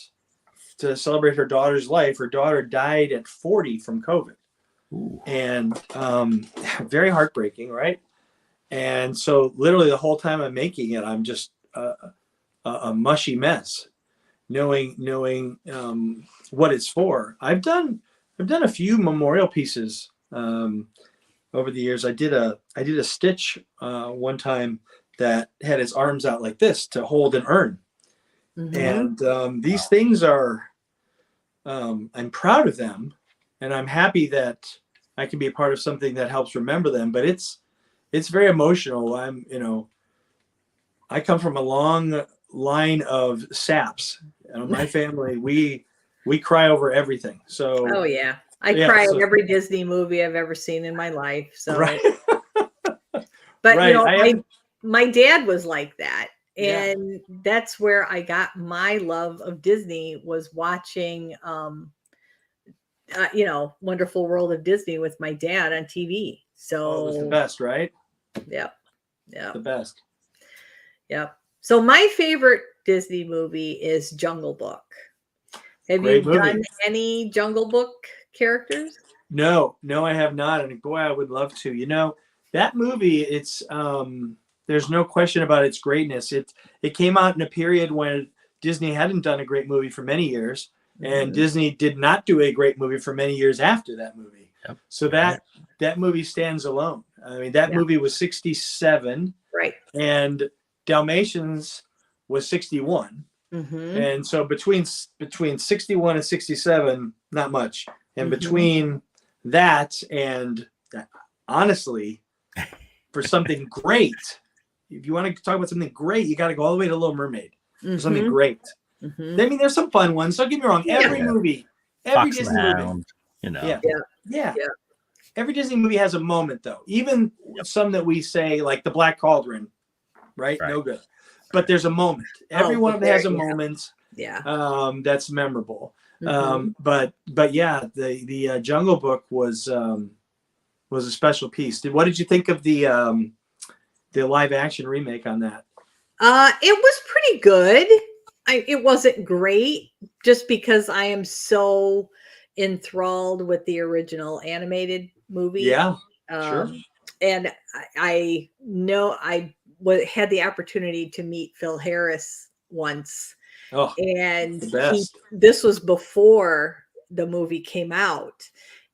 to celebrate her daughter's life. Her daughter died at 40 from COVID. Ooh. And very heartbreaking, right? And so literally the whole time I'm making it, I'm just a mushy mess, knowing what it's for. I've done a few memorial pieces over the years. I did a stitch one time that had its arms out like this to hold an urn. And these things are, I'm proud of them, and I'm happy that I can be a part of something that helps remember them. But it's very emotional. I come from a long line of saps. My family, we cry over everything. So
oh yeah, I cry at every Disney movie I've ever seen in my life. So,
right.
But
right.
my dad was like that. And that's where I got my love of Disney, was watching, Wonderful World of Disney with my dad on TV. So
it was the best, right?
Yep.
The best.
Yep. So my favorite Disney movie is Jungle Book. Have you done any Jungle Book characters?
No, I have not. And boy, I would love to. That movie, it's there's no question about its greatness. It came out in a period when Disney hadn't done a great movie for many years, and Disney did not do a great movie for many years after that movie. Yep. So that movie stands alone. I mean, that movie was 67,
right?
And Dalmatians was 61, and so between 61 and 67, not much, and between that and honestly, for something great. If you want to talk about something great, you got to go all the way to Little Mermaid for something great. I mean, there's some fun ones. Don't get me wrong. Every movie, every
Fox
Disney movie, yeah. Every Disney movie has a moment, though. Even some that we say, like the Black Cauldron, right? No good. But there's a moment. Every one of them has a moment. That's memorable. But yeah, the Jungle Book was a special piece. What did you think of the live action remake on that?
It was pretty good. It wasn't great, just because I am so enthralled with the original animated movie.
Yeah, sure.
And I know I had the opportunity to meet Phil Harris once.
Oh,
and
best.
This was before the movie came out,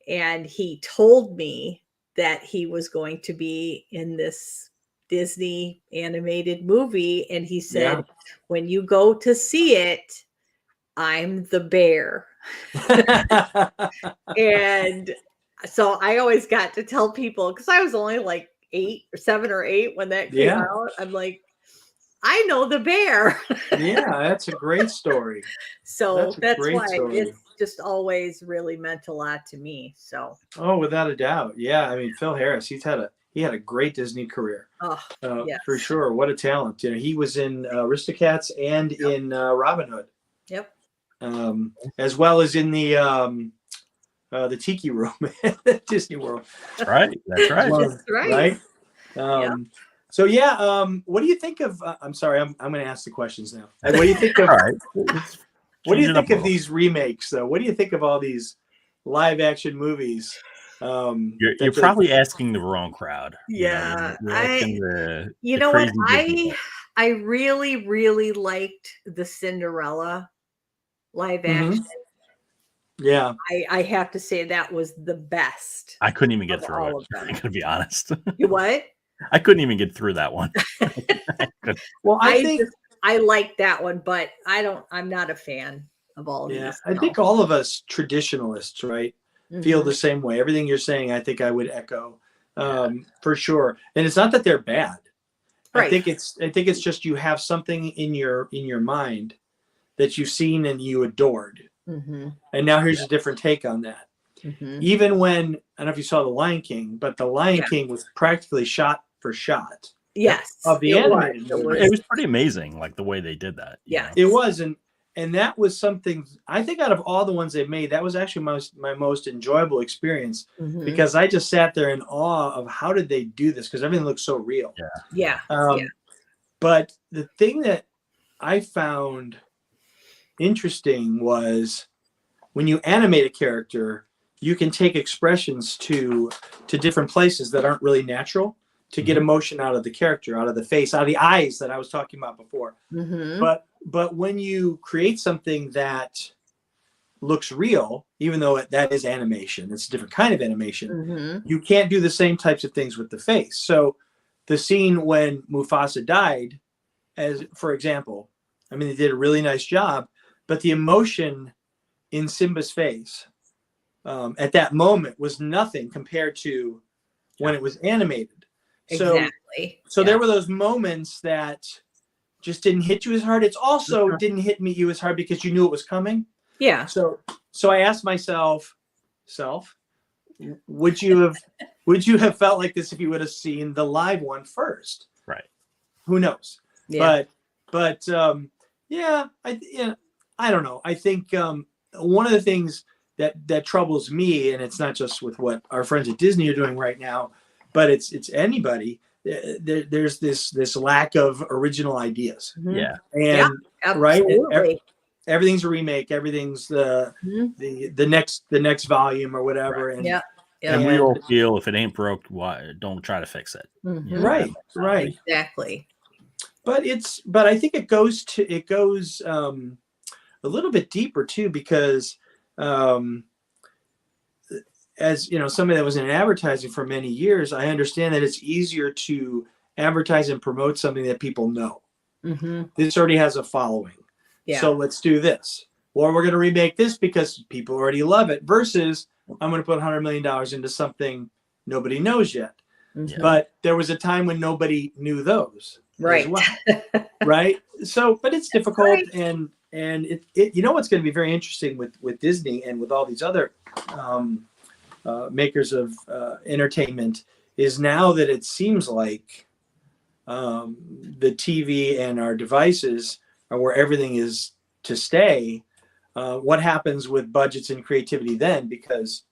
and he told me that he was going to be in this Disney animated movie, and he said, when you go to see it, I'm the bear. And so I always got to tell people, because I was only like 7 or 8 when that came out. I'm like, I know the bear.
Yeah, that's a great story.
So that's why it's just always really meant a lot to me. So
without a doubt. Yeah, I mean, Phil Harris, he had a great Disney career.
Yes.
For sure. What a talent. He was in Aristocats and in Robin Hood.
Yep.
As well as in the Tiki Room at Disney World.
That's right. That's right.
That's right.
So what do you think of? I'm sorry, I'm going to ask the questions now. What do you think of? What do you think of these remakes, though? What do you think of all these live action movies?
You're probably asking the wrong crowd.
Yeah,
you know what?
I really, really liked the Cinderella live action.
Yeah,
I have to say that was the best.
I couldn't even get through it. I'm gonna be honest.
You what?
I couldn't even get through that one.
Well,
I like that one, but I'm not a fan of all of these.
I think all of us traditionalists, right, feel the same way. Everything you're saying, I think I would echo for sure. And it's not that they're bad.
Right.
I think it's just you have something in your mind that you've seen and you adored.
Mm-hmm.
And now here's a different take on that.
Mm-hmm.
Even when, I don't know if you saw The Lion King, but The Lion King was practically shot for shot.
Yes.
Of the animated movie.
It was pretty amazing, like the way they did that.
Yeah.
It was, and that was something, I think out of all the ones they made, that was actually my most enjoyable experience, because I just sat there in awe of how did they do this, because everything looks so real.
Yeah.
But the thing that I found interesting was when you animate a character, you can take expressions to different places that aren't really natural to get emotion out of the character, out of the face, out of the eyes that I was talking about before. But when you create something that looks real, even though that is animation, it's a different kind of animation, you can't do the same types of things with the face. So the scene when Mufasa died, as for example, I mean, they did a really nice job, but the emotion in Simba's face at that moment was nothing compared to when it was animated.
Exactly.
So there were those moments that just didn't hit you as hard. It's also didn't hit you as hard because you knew it was coming.
Yeah.
So I asked myself, would you have felt like this if you would have seen the live one first?
Right.
Who knows?
Yeah.
But I don't know. I think one of the things that troubles me, and it's not just with what our friends at Disney are doing right now, but it's anybody. There's this lack of original ideas.
Yeah.
And
absolutely.
right, everything's a remake. Everything's the next volume or whatever.
Right.
And
and we all feel if it ain't broke, why don't try to fix it. You know,
right.
Exactly.
But I think it goes a little bit deeper too, because as you know, somebody that was in advertising for many years, I understand that it's easier to advertise and promote something that people know. This already has a following. So let's do this. Or we're going to remake this because people already love it, versus I'm going to put $100 million into something nobody knows yet. But there was a time when nobody knew those.
Right.
As well. Right. So, but it's difficult. And it you know, what's going to be very interesting with Disney and with all these other makers of entertainment is now that it seems like the TV and our devices are where everything is to stay. What happens with budgets and creativity then? Because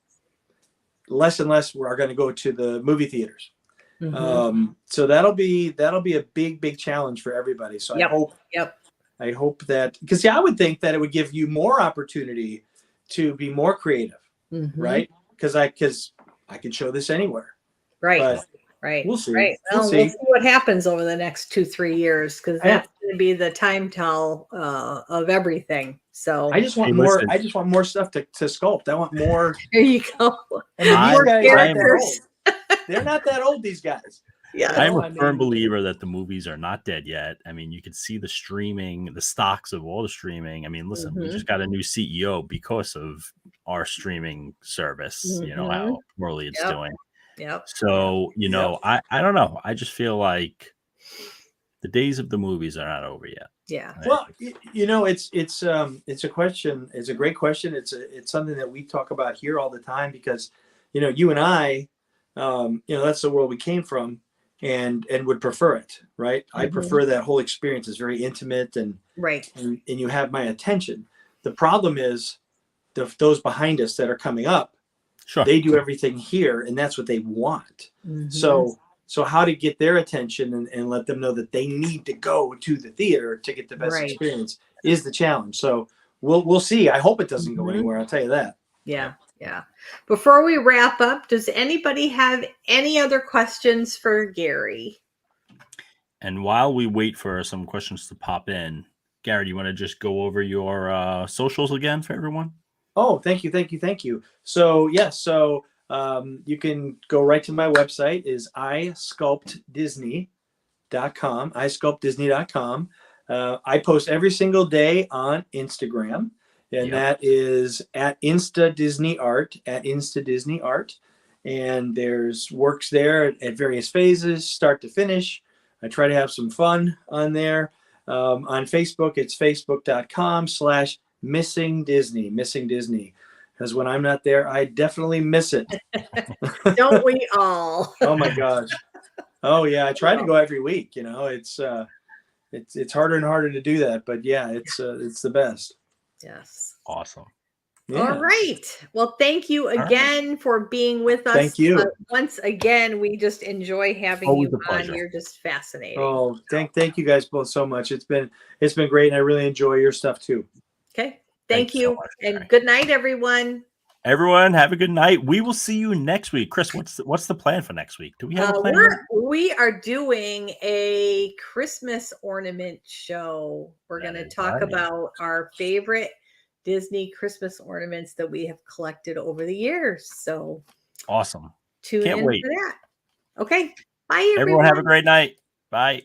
less and less are going to go to the movie theaters. So that'll be a big challenge for everybody. So I hope that, because I would think that it would give you more opportunity to be more creative, right? Because I can show this anywhere.
Right.
But
right.
We'll see.
Right. Well, we'll see what happens over the next 2-3 years, because that's going to be the time tell of everything. So
I just want more. I just want more stuff to sculpt. I want more.
There you go.
And these guys, they're not that old. These guys.
Yeah,
I'm a firm believer that the movies are not dead yet. I mean, you can see the streaming, the stocks of all the streaming. I mean, listen, we just got a new CEO because of our streaming service. You know how poorly it's doing. So, you know, I don't know. I just feel like the days of the movies are not over yet.
Yeah.
Well, you know, it's a question. It's a great question. It's something that we talk about here all the time, because, you know, you and I, you know, that's the world we came from, and would prefer it, right? I prefer that whole experience. It's very intimate and you have my attention. The problem is those behind us that are coming up, they do everything here, and that's what they want. So how to get their attention and let them know that they need to go to the theater to get the best experience is the challenge. So we'll see. I hope it doesn't go anywhere. I'll tell you that.
Yeah. Yeah. Before we wrap up, does anybody have any other questions for Gary? And
while we wait for some questions to pop in, Gary, do you want to just go over your socials again for everyone?
Oh, thank you. So yes, you can go right to my website, is isculptdisney.com, isculptdisney.com. I post every single day on Instagram, and that is at Insta Disney Art, and there's works there at various phases, start to finish. I try to have some fun on there. On Facebook, it's facebook.com/missing Disney. Because when I'm not there, I definitely miss it.
Don't we all?
Oh my gosh. Oh yeah. I try to go every week. It's harder and harder to do that, but yeah, it's the best.
Yes.
Awesome.
Yeah.
All right. Well, thank you again for being with us.
Thank you.
Once again, we just enjoy having
Always
you
a pleasure.
on. You're just fascinating.
Oh, thank you guys both so much. It's been great, and I really enjoy your stuff too.
Okay.
Thanks
Thank you.
so much,
and good night, everyone.
Everyone, have a good night. We will see you next week. Chris, what's the plan for next week? Do we have a plan?
We are doing a Christmas ornament show. We're going to talk about our favorite Disney Christmas ornaments that we have collected over the years. So
awesome.
Tune in for that. Okay. Bye, everyone.
Everyone have a great night. Bye.